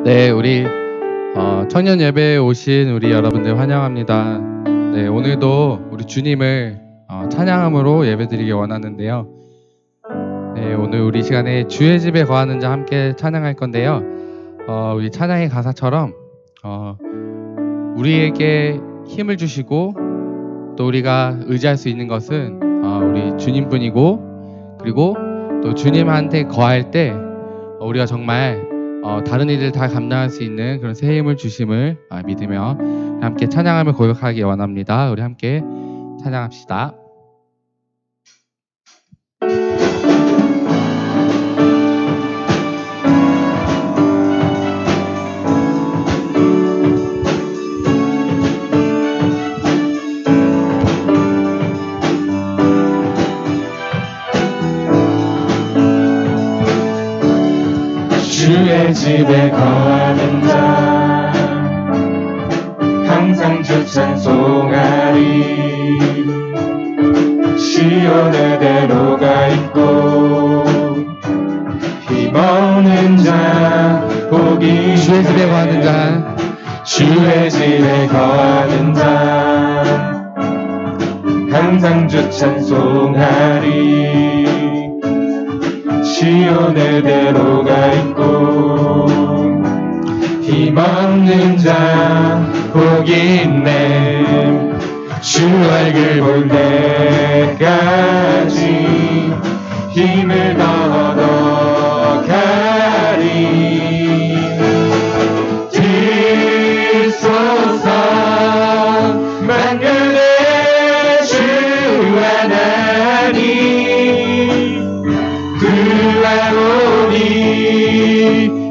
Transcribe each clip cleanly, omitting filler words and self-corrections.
네, 우리 청년 예배에 오신 우리 여러분들 환영합니다. 네, 오늘도 우리 주님을 찬양함으로 예배드리기 원하는데요. 네, 오늘 우리 시간에 주의 집에 거하는 자 함께 찬양할 건데요. 우리 찬양의 가사처럼 우리에게 힘을 주시고 또 우리가 의지할 수 있는 것은 우리 주님뿐이고, 그리고 또 주님한테 거할 때 우리가 정말 다른 일을 다 감당할 수 있는 그런 새 힘을 주심을 믿으며 함께 찬양하며 고백하기 원합니다. 우리 함께 찬양합시다. 주의 집에 거하는 자 항상 주 찬송하리. 시온의 대로가 있고 힘없는 자 복이 주의 집에 거하는 자, 주의 집에 거하는 자 항상 주 찬송하리. 시온의 대로가 있고 힘없는 자 복이 있네. 주 얼굴 볼 때까지 힘을 얻어가리. 들소서 만군의 주 하나님 구하오니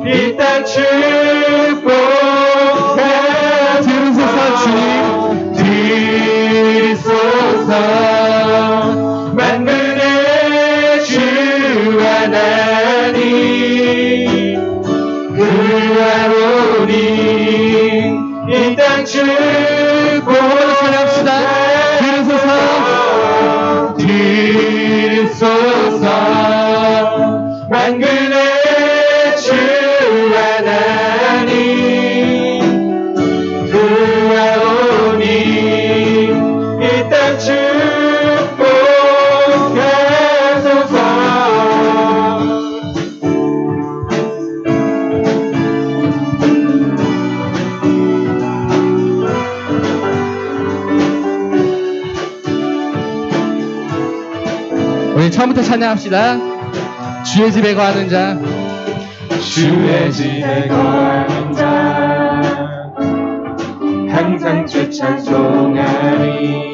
이 땅 축복하소서. 주님 드리소서 만군의 주 하나님 구하오니 이 땅 축복합시다. 드리소서 만군의 주 하나님 구하오니 이 땅 축복하소서. 우리 처음부터 찬양합시다. 주의 집에 거하는 자, 주의 집에 거하는 자 항상 주 찬송하리.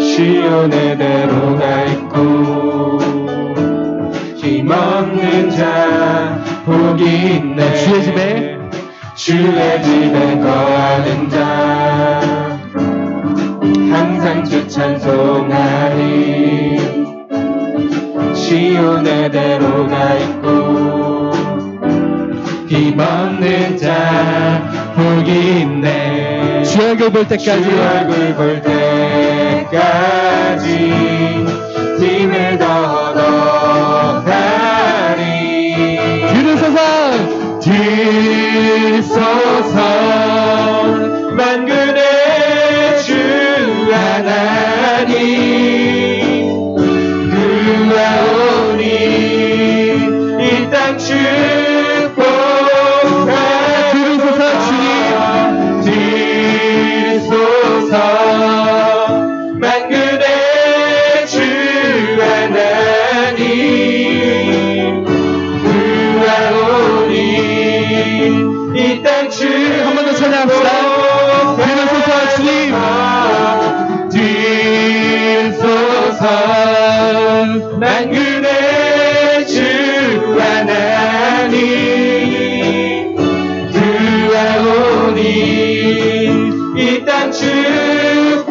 시온의 대로가 있고 힘없는 자 복이 있네. 주의 집에 거하는 자 항상 주 찬송하리. 시온의 대로가 있고 힘없는 자 복이 있네. 주 얼굴 볼 때까지, 주 얼굴 볼 때까지 힘을 더 얻어가리. 들소서 만군의 주 하나님 구하오니 이 땅 축복하소서. 드리소서 만군의 주 하나님 구하오니 이 땅 축복하소서. 한 번 더 찬양합시다. 드리소서 만군의 주 하나님 구하오니 이 땅 축복하소서.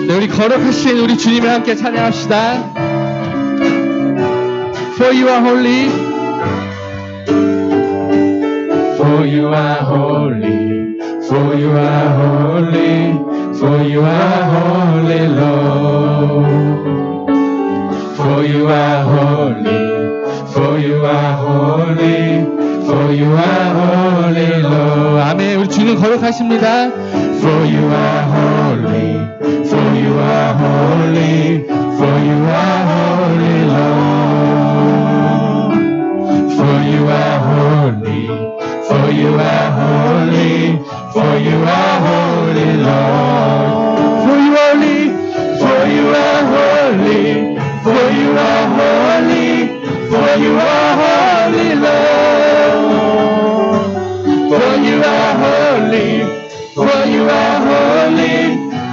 네, 우리 거룩하신 우리 주님을 함께 찬양합시다. For you are holy, For you are holy, For you are holy, for you are holy, Lord. For you are holy, for you are holy, for you are holy, Lord. 아멘. 우리 주님 거룩하십니다. For you are holy, for you are holy, for you are holy, Lord. For you are holy, for you are holy, for you are holy, Lord. For you are holy, for you are holy, for you are holy, for you are holy, Lord. For you are holy, for you are holy,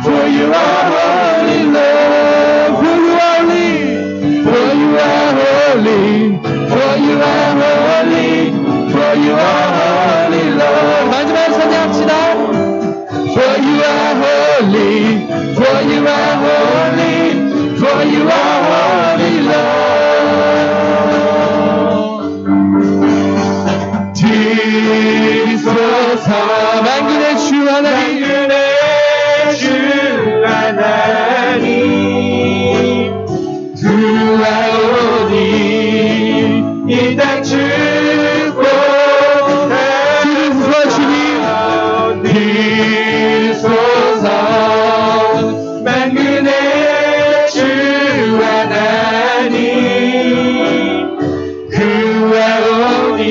for you are holy, Lord. For you are holy, for you are holy, for you are holy, for you are holy, Lord. 마지막으로 찬양합시다. For you are holy, for you are holy, for you are holy, Lord. 지소서 만군의 주 하나님, 만군의 주 하나님 두아오니 이 땅 주고 주소서 주님, 주소서 만군의 주 하나님 구하오니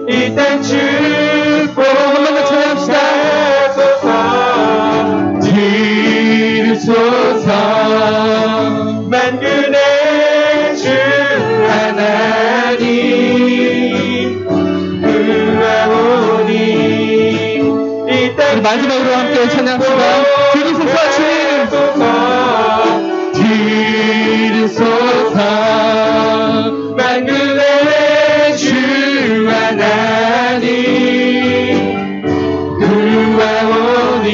이 땅 주고 찬양합시다. 주소서 만군의 주 하나님 구하오니 이 땅 우리 마지막으로 함께 찬양합시다. 주소서 주님, 주소서 만군의 주 하나님 구하오니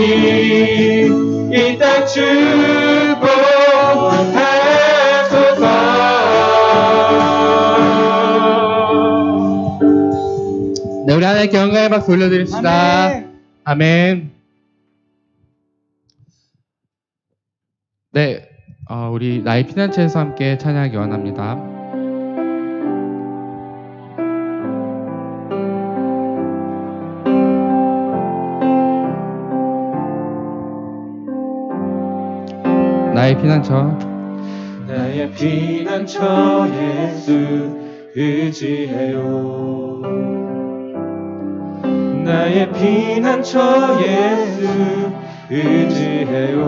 이 땅 축복하소서. 네, 우리 하나님께 영광의 박수 올려드립시다. 아멘. 아멘. 네, 우리 나의 피난처에서 함께 찬양하기 원합니다. 나의 피난처. 나의 피난처 예수 의지해요. 나의 피난처 예수 의지해요.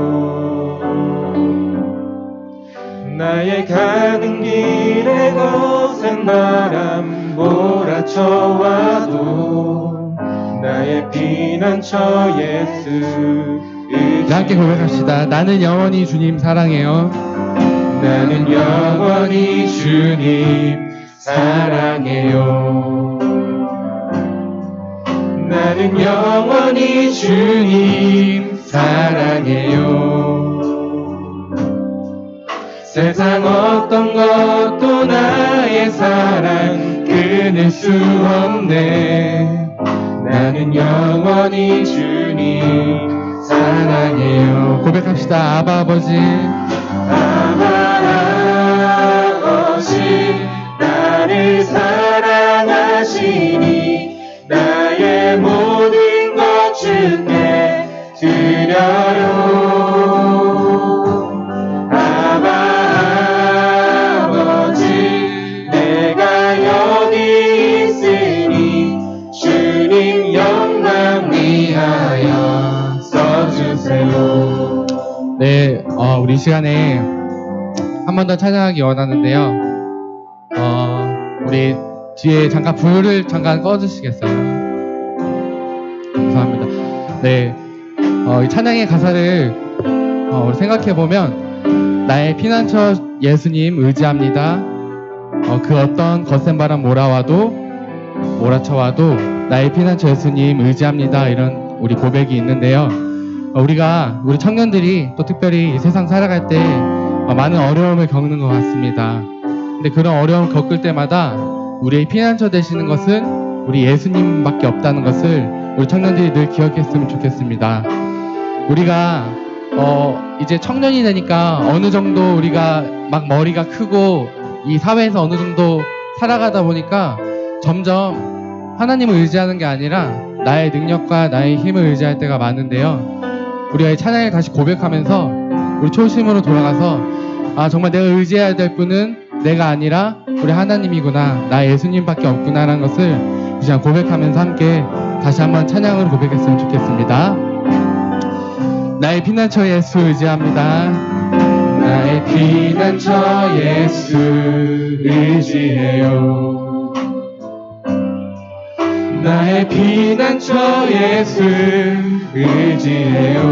나의 가는 길에 거센 바람 몰아쳐와도 나의 피난처 예수 의지해요. 네, 함께 고백합시다. 나는 영원히 주님 사랑해요. 나는 영원히 주님 사랑해요. 나는 영원히 주님 사랑해요. 세상 어떤 것도 나의 사랑 끊을 수 없네. 나는 영원히 주님 사랑해요. 고백합시다. 아바 아버지. 아바 아버지 나를 사랑하시니 나의 모든 것 주께 드려요. 아바 아버지 내가 여기 있으니 주님 영광 위하여 써주세요. 네, 우리 시간에 한 번 더 찬양하기 원하는데요. 우리 뒤에 잠깐 불을 잠깐 꺼주시겠어요? 감사합니다. 네, 이 찬양의 가사를 우리 생각해 보면 나의 피난처 예수님 의지합니다. 그 어떤 거센 바람 몰아쳐와도 나의 피난처 예수님 의지합니다. 이런 우리 고백이 있는데요. 우리 청년들이 또 특별히 이 세상 살아갈 때 많은 어려움을 겪는 것 같습니다. 근데 그런 어려움을 겪을 때마다 우리의 피난처 되시는 것은 우리 예수님밖에 없다는 것을 우리 청년들이 늘 기억했으면 좋겠습니다. 우리가 이제 청년이 되니까 어느 정도 우리가 막 머리가 크고 이 사회에서 어느 정도 살아가다 보니까 점점 하나님을 의지하는 게 아니라 나의 능력과 나의 힘을 의지할 때가 많은데요. 우리가 이 찬양을 다시 고백하면서 우리 초심으로 돌아가서 정말 내가 의지해야 될 분은 내가 아니라 우리 하나님이구나, 나 예수님밖에 없구나라는 것을 그냥 고백하면서 함께 다시 한번 찬양으로 고백했으면 좋겠습니다. 나의 피난처 예수 의지합니다. 나의 피난처 예수 의지해요. 나의 피난처 예수 의지해요.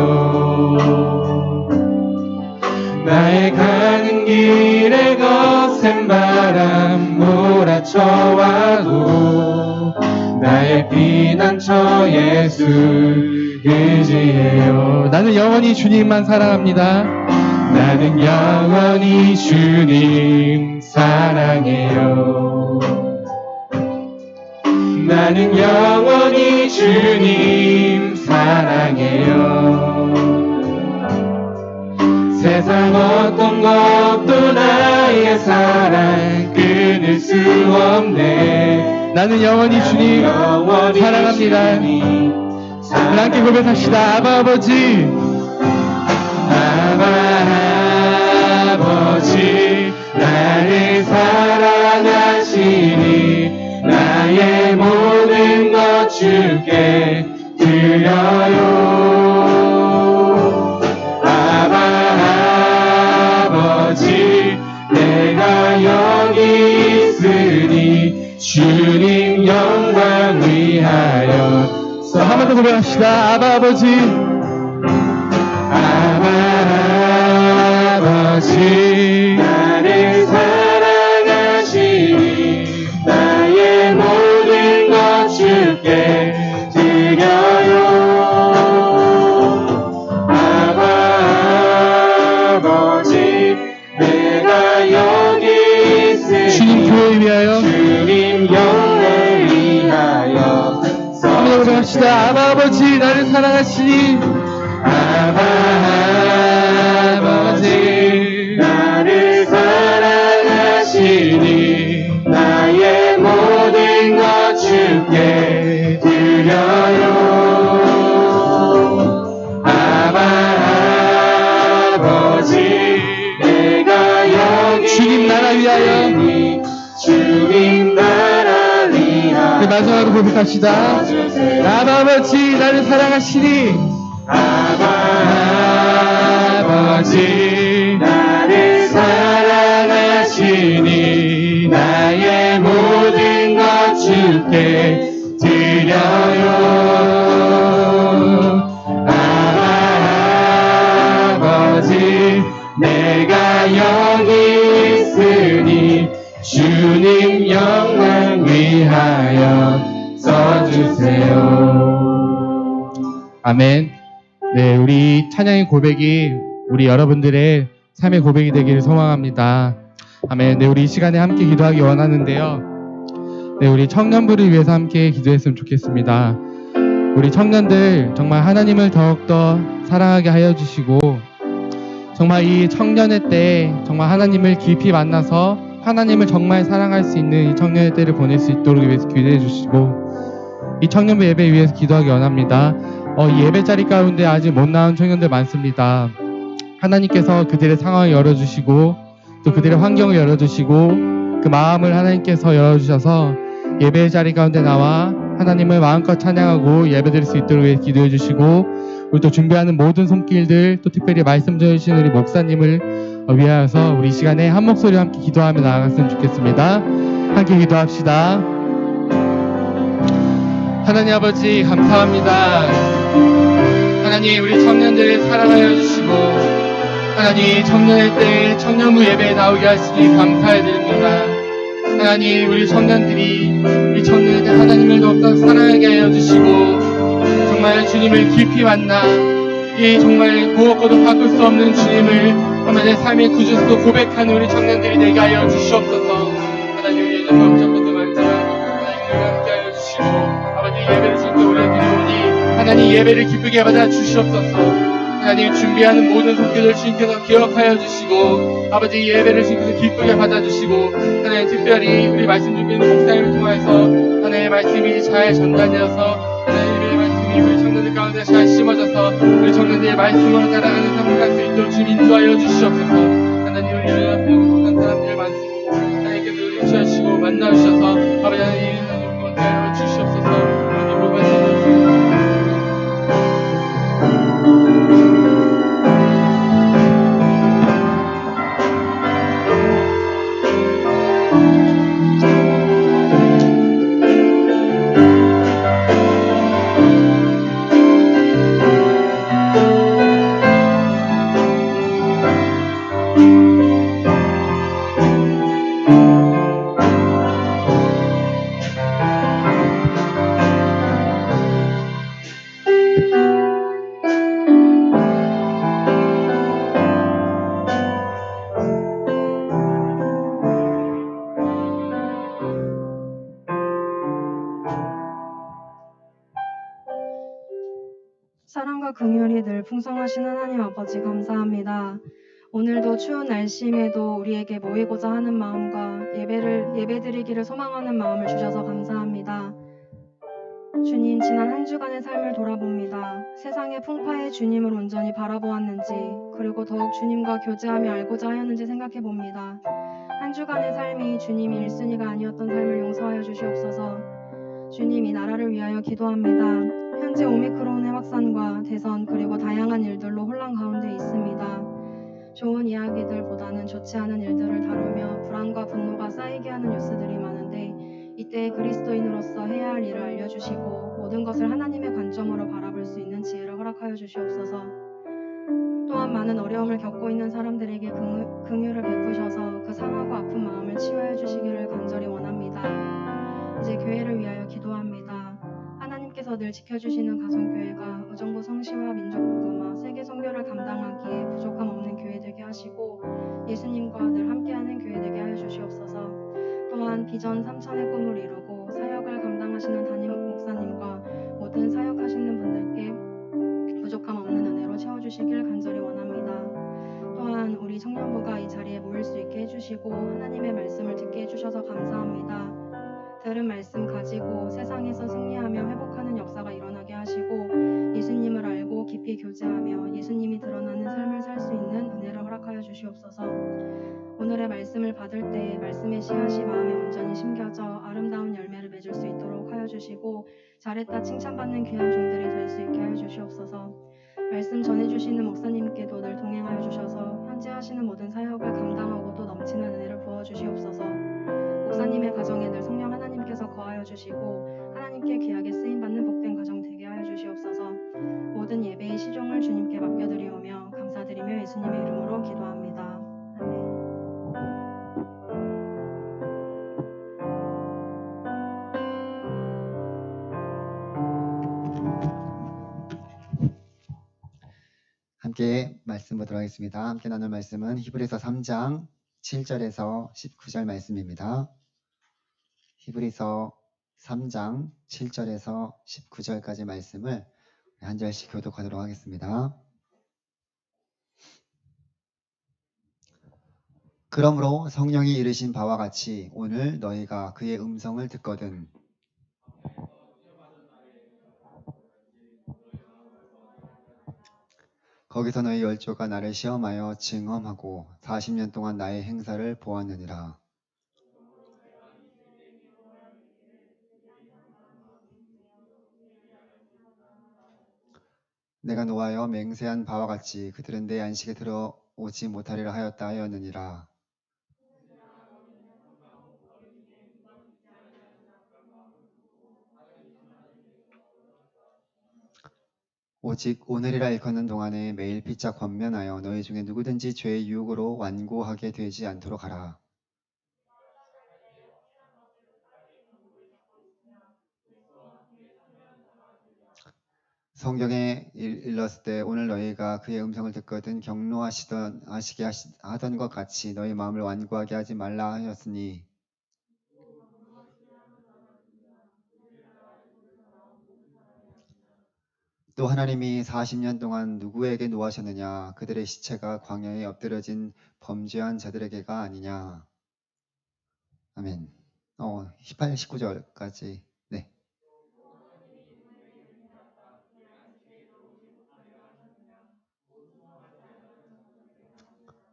나의 가는 길에 거센 바람 몰아쳐와도 나의 피난처 예수 의지해요. 나는 영원히 주님만 사랑합니다. 나는 영원히 주님 사랑해요. 나는 영원히 주님 사랑해요. 세상 어떤 것도 나의 사랑 끊을 수 없네. 나는 영원히 주님 사랑합니다. 우리 함께 고백합시다. 아바 아버지, 아바 아버지, 나를 사랑하시니 나의 모든 것 주께 드려요. 아바 아버지, 내가 여기 있으니 주님 영광 위하여. 한 번 더 고백합시다. 아바 아버지, 아바 아버지, 나를 사랑하시니 나의 모든 것 주께 드려요. 아바 아버지, 내가 여기 있으니 주님 교회 위하여, 주님 영광 위하여. 한번 고백합시다. 아바 아버지, 나를 사랑하시니 아바 아버지, 나를 사랑하시니 나의 모든 것 주께 드려요. 아바 아버지, 내가 여기 주님 나라 위하여, 주님 나라 위하여. 마지막으로 고백합시다. 아바 아버지, 나를 사랑하시니 아바 아버지, 나를 사랑하시니 나의 모든 것 주께 드려요. 아바 아버지, 내가 여기 있으니 주님 영광 위하여 써주세요. 아멘. 네, 우리 찬양의 고백이 우리 여러분들의 삶의 고백이 되기를 소망합니다. 아멘. 네, 우리 이 시간에 함께 기도하기 원하는데요. 네, 우리 청년부를 위해서 함께 기도했으면 좋겠습니다. 우리 청년들 정말 하나님을 더욱더 사랑하게 하여 주시고, 정말 이 청년의 때 정말 하나님을 깊이 만나서 하나님을 정말 사랑할 수 있는 이 청년의 때를 보낼 수 있도록 위해서 기도해 주시고, 이 청년부 예배 위해서 기도하기 원합니다. 이 예배 자리 가운데 아직 못 나온 청년들 많습니다. 하나님께서 그들의 상황을 열어주시고 또 그들의 환경을 열어주시고 그 마음을 하나님께서 열어주셔서 예배 자리 가운데 나와 하나님을 마음껏 찬양하고 예배드릴 수 있도록 위해 기도해 주시고, 우리 또 준비하는 모든 손길들, 또 특별히 말씀 전해주시는 우리 목사님을 위하여서 우리 이 시간에 한 목소리로 함께 기도하며 나아갔으면 좋겠습니다. 함께 기도합시다. 하나님 아버지, 감사합니다. 하나님, 우리 청년들을 사랑하여 주시고 하나님, 청년의 때에 청년부 예배에 나오게 하시니 감사해드립니다. 하나님, 우리 청년들이 우리 청년의 때 하나님을 더욱더 사랑하게 하여 주시고 정말 주님을 깊이 만나 이 정말 무엇과도 바꿀 수 없는 주님을 정말 내 삶의 구주로 고백하는 우리 청년들이 되게 하여 주시옵소서. 하나님, 예전 마음잡고도 만져 하나님을 함께 하여 주시고 아버지, 예배를 진짜 오래 드리오니 하나님 예배를 기쁘게 받아 주시옵소서. 하나님 준비하는 모든 손길을 주님께서 기억하여 주시고 아버지 예배를 주님께서 기쁘게 받아주시고 하나님 특별히 우리 말씀 준비하는 목사님을 통해서 하나님의 말씀이 잘 전달되어서 하나님의 말씀이 우리 청년들 가운데 잘 심어져서 우리 청년들의 말씀으로 살아가는 삶을 살 수 있도록 주님 인도하여 주시옵소서. 하나님 우리 일어나서 부족한 사람들 많습니다. 하나님께서 우리 취하시고 만나주셔서 아버지 하나님 하나님 주시옵소서. 하나님 모든 말씀 사랑과 긍휼이 늘 풍성하신 하나님 아버지 감사합니다. 오늘도 추운 날씨임에도 우리에게 모이고자 하는 마음과 예배드리기를 소망하는 마음을 주셔서 감사합니다. 주님, 지난 한 주간의 삶을 돌아봅니다. 세상의 풍파에 주님을 온전히 바라보았는지, 그리고 더욱 주님과 교제하며 알고자 하였는지 생각해봅니다. 한 주간의 삶이 주님이 1순위가 아니었던 삶을 용서하여 주시옵소서. 주님, 이 나라를 위하여 기도합니다. 현재 오미크론의 확산과 대선 그리고 다양한 일들로 혼란 가운데 있습니다. 좋은 이야기들보다는 좋지 않은 일들을 다루며 불안과 분노가 쌓이게 하는 뉴스들이 많은데 이때 그리스도인으로서 해야 할 일을 알려주시고 모든 것을 하나님의 관점으로 바라볼 수 있는 지혜를 허락하여 주시옵소서. 또한 많은 어려움을 겪고 있는 사람들에게 긍휼을 베푸셔서 그 상하고 아픈 마음을 치유해 주시기를 간절히 원합니다. 이제 교회를 위하여 기도합니다. 하나님께서 늘 지켜주시는 가정교회가 의정부 성시와 민족 복음화, 세계 선교를 감당하기에 부족함 없는 교회 되게 하시고 예수님과 늘 함께하는 교회 되게 하여 주시옵소서. 또한 비전 3,000의 꿈을 이루고 사역을 감당하시는 담임 목사님과 모든 사역하시는 분들께 부족함 없는 은혜로 채워주시길 간절히 원합니다. 또한 우리 청년부가 이 자리에 모일 수 있게 해주시고 하나님의 말씀을 듣게 해주셔서 감사합니다. 들은 말씀 가지고 세상에서 승리하며 회복하는 역사가 일어나게 하시고 예수님을 알고 깊이 교제하며 예수님이 드러나는 삶을 살 수 있는 은혜를 허락하여 주시옵소서. 오늘의 말씀을 받을 때 말씀의 씨앗이 마음에 온전히 심겨져 아름다운 열매를 맺을 수 있도록 하여 주시고 잘했다 칭찬받는 귀한 종들이 될 수 있게 하여 주시옵소서. 말씀 전해주시는 목사님께도 늘 동행하여 주셔서 현재 하시는 모든 사역을 감당하고 또 넘치는 은혜를 부어주시옵소서. 목사님의 가정에 늘 성령 하나님께서 거하여 주시고 하나님께 귀하게 쓰임받는 복된 가정 되게 하여 주시옵소서. 모든 예배의 시종을 주님께 맡겨드리오며 감사드리며 예수님의 이름으로 기도합니다. 아멘. 함께 말씀 보도록 하겠습니다. 함께 나눌 말씀은 히브리서 3장 7절에서 19절 말씀입니다. 히브리서 3장 7절에서 19절까지 말씀을 한 절씩 교독하도록 하겠습니다. 그러므로 성령이 이르신 바와 같이 오늘 너희가 그의 음성을 듣거든 거기서 너희 열조가 나를 시험하여 증언하고 40년 동안 나의 행사를 보았느니라. 내가 노하여 맹세한 바와 같이 그들은 내 안식에 들어오지 못하리라 하였다 하였느니라. 오직 오늘이라 일컫는 동안에 매일 피차 권면하여 너희 중에 누구든지 죄의 유혹으로 완고하게 되지 않도록 하라. 성경에 일렀을 때 오늘 너희가 그의 음성을 듣거든 경노하시게 하던 것 같이 너희 마음을 완고하게 하지 말라 하였으니 또 하나님이 40년 동안 누구에게 노하셨느냐? 그들의 시체가 광야에 엎드려진 범죄한 자들에게가 아니냐? 아멘. 18, 19절까지. 네.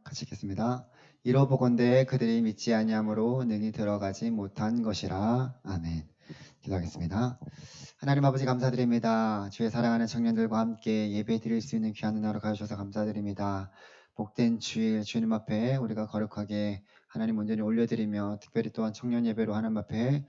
같이 읽겠습니다. 이로보건대 그들이 믿지 아니함으로 능히 들어가지 못한 것이라. 아멘. 기도하겠습니다. 하나님 아버지 감사드립니다. 주의 사랑하는 청년들과 함께 예배 드릴 수 있는 귀한 은혜로 가주셔서 감사드립니다. 복된 주일 주님 앞에 우리가 거룩하게 하나님 온전히 올려드리며 특별히 또한 청년 예배로 하나님 앞에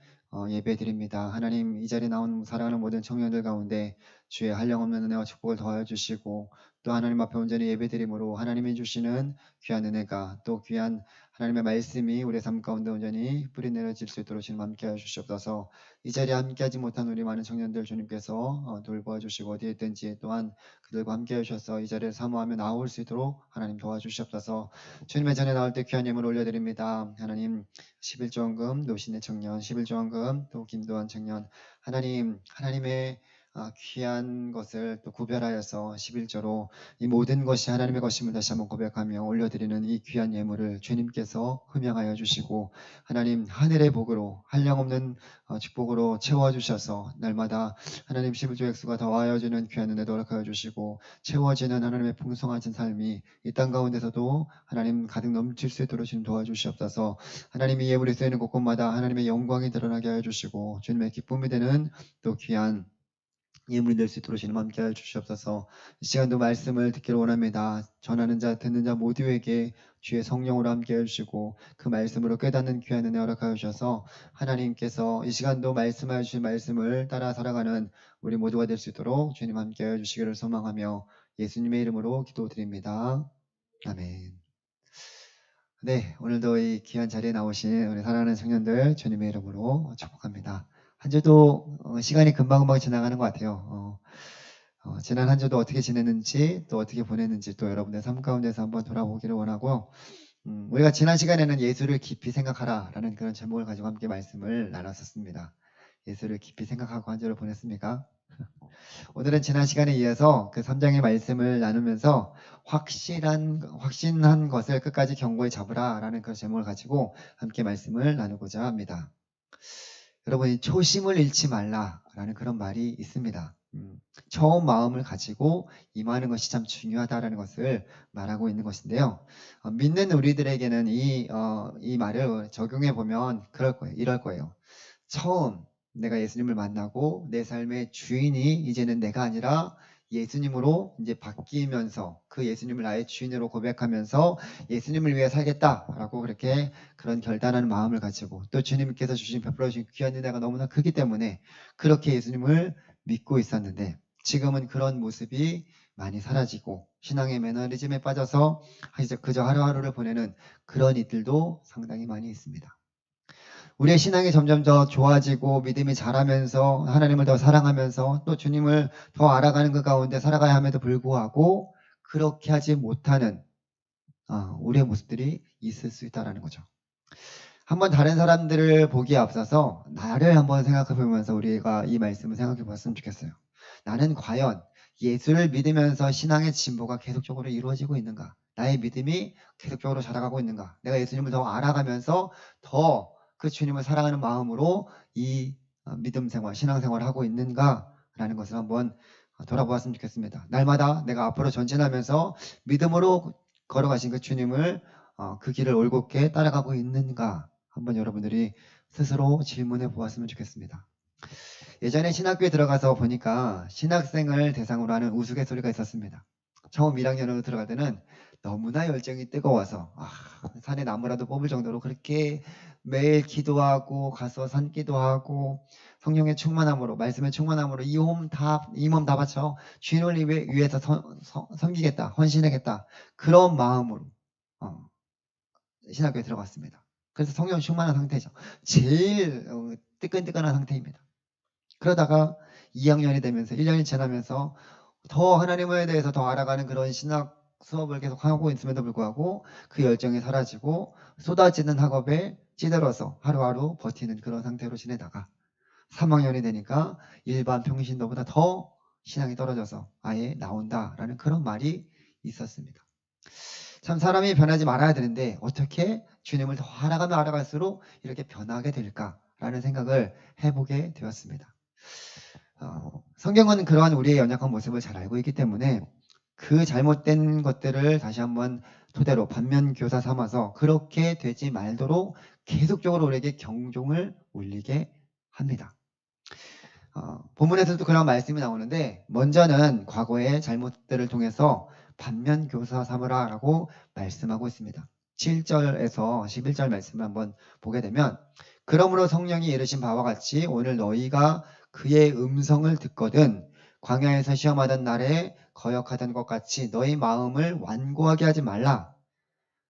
예배 드립니다. 하나님 이 자리에 나온 사랑하는 모든 청년들 가운데 주의 한량없는 은혜와 축복을 더하여 주시고 또 하나님 앞에 온전히 예배 드림으로 하나님이 주시는 귀한 은혜가 또 귀한 하나님의 말씀이 우리의 삶 가운데 온전히 뿌리 내려질 수 있도록 주님 함께하여 주시옵소서. 이 자리에 함께하지 못한 우리 많은 청년들 주님께서 돌보아 주시고 어디에 있든지 또한 그들과 함께해 주셔서 이 자리에 사모하며 나올 수 있도록 하나님 도와주시옵소서. 주님의 전에 나올 때 귀한 예물 올려드립니다. 하나님 11조원금 노신의 청년 11조원금 또 김도환 청년 하나님의 귀한 것을 또 구별하여서 11조로 이 모든 것이 하나님의 것임을 다시 한번 고백하며 올려드리는 이 귀한 예물을 주님께서 흠양하여 주시고 하나님 하늘의 복으로 한량없는 축복으로 채워주셔서 날마다 하나님 11조 액수가 더하여지는 귀한 은혜 허락하여 주시고 채워지는 하나님의 풍성하신 삶이 이 땅 가운데서도 하나님 가득 넘칠 수 있도록 주님 도와주시옵소서. 하나님이 예물이 쓰이는 곳곳마다 하나님의 영광이 드러나게 하여 주시고 주님의 기쁨이 되는 또 귀한 예물이 될 수 있도록 주님 함께하여 주시옵소서. 이 시간도 말씀을 듣기를 원합니다. 전하는 자 듣는 자 모두에게 주의 성령으로 함께해 주시고 그 말씀으로 깨닫는 귀한 은혜 허락하여 주셔서 하나님께서 이 시간도 말씀하여 주신 말씀을 따라 살아가는 우리 모두가 될 수 있도록 주님 함께하여 주시기를 소망하며 예수님의 이름으로 기도드립니다. 아멘. 네, 오늘도 이 귀한 자리에 나오신 우리 사랑하는 청년들 주님의 이름으로 축복합니다. 한 주도 시간이 금방금방 지나가는 것 같아요. 지난 한 주도 어떻게 지냈는지 또 어떻게 보냈는지 또 여러분의 삶 가운데서 한번 돌아보기를 원하고 우리가 지난 시간에는 예수를 깊이 생각하라 라는 그런 제목을 가지고 함께 말씀을 나눴었습니다. 예수를 깊이 생각하고 한 주를 보냈습니까? 오늘은 지난 시간에 이어서 그 3장의 말씀을 나누면서 확신한 것을 끝까지 견고히 잡으라 라는 그런 제목을 가지고 함께 말씀을 나누고자 합니다. 여러분이 초심을 잃지 말라라는 그런 말이 있습니다. 처음 마음을 가지고 임하는 것이 참 중요하다라는 것을 말하고 있는 것인데요. 믿는 우리들에게는 이 말을 적용해 보면 이럴 거예요. 처음 내가 예수님을 만나고 내 삶의 주인이 이제는 내가 아니라 예수님으로 이제 바뀌면서 그 예수님을 나의 주인으로 고백하면서 예수님을 위해 살겠다라고 그렇게 그런 결단하는 마음을 가지고 또 주님께서 베풀어 주신 귀한 은혜가 너무나 크기 때문에 그렇게 예수님을 믿고 있었는데 지금은 그런 모습이 많이 사라지고 신앙의 매너리즘에 빠져서 이제 그저 하루하루를 보내는 그런 이들도 상당히 많이 있습니다. 우리의 신앙이 점점 더 좋아지고 믿음이 자라면서 하나님을 더 사랑하면서 또 주님을 더 알아가는 그 가운데 살아가야 함에도 불구하고 그렇게 하지 못하는 우리의 모습들이 있을 수 있다는 거죠. 한번 다른 사람들을 보기에 앞서서 나를 한번 생각해 보면서 우리가 이 말씀을 생각해 봤으면 좋겠어요. 나는 과연 예수를 믿으면서 신앙의 진보가 계속적으로 이루어지고 있는가? 나의 믿음이 계속적으로 자라가고 있는가? 내가 예수님을 더 알아가면서 더 그 주님을 사랑하는 마음으로 이 믿음 생활, 신앙 생활을 하고 있는가라는 것을 한번 돌아보았으면 좋겠습니다. 날마다 내가 앞으로 전진하면서 믿음으로 걸어가신 그 주님을 그 길을 올곧게 따라가고 있는가 한번 여러분들이 스스로 질문해 보았으면 좋겠습니다. 예전에 신학교에 들어가서 보니까 신학생을 대상으로 하는 우스갯소리가 있었습니다. 처음 1학년으로 들어갈 때는 너무나 열정이 뜨거워서 산에 나무라도 뽑을 정도로 그렇게 매일 기도하고 가서 산기도하고 성령의 충만함으로 말씀의 충만함으로 이 몸 다 바쳐 주님을 위해서 섬기겠다 헌신하겠다 그런 마음으로 신학교에 들어갔습니다. 그래서 성령 충만한 상태죠. 제일 뜨끈뜨끈한 상태입니다. 그러다가 2학년이 되면서 1년이 지나면서 더 하나님에 대해서 더 알아가는 그런 신학 수업을 계속 하고 있음에도 불구하고 그 열정이 사라지고 쏟아지는 학업에 찌들어서 하루하루 버티는 그런 상태로 지내다가 3학년이 되니까 일반 평신도보다 더 신앙이 떨어져서 아예 나온다라는 그런 말이 있었습니다. 참 사람이 변하지 말아야 되는데 어떻게 주님을 더 알아가면 알아갈수록 이렇게 변하게 될까라는 생각을 해보게 되었습니다. 성경은 그러한 우리의 연약한 모습을 잘 알고 있기 때문에 그 잘못된 것들을 다시 한번 토대로 반면교사 삼아서 그렇게 되지 말도록 계속적으로 우리에게 경종을 울리게 합니다. 본문에서도 그런 말씀이 나오는데 먼저는 과거의 잘못들을 통해서 반면교사 삼으라 라고 말씀하고 있습니다. 7절에서 11절 말씀을 한번 보게 되면 그러므로 성령이 이르신 바와 같이 오늘 너희가 그의 음성을 듣거든 광야에서 시험하던 날에 거역하던 것 같이 너희 마음을 완고하게 하지 말라.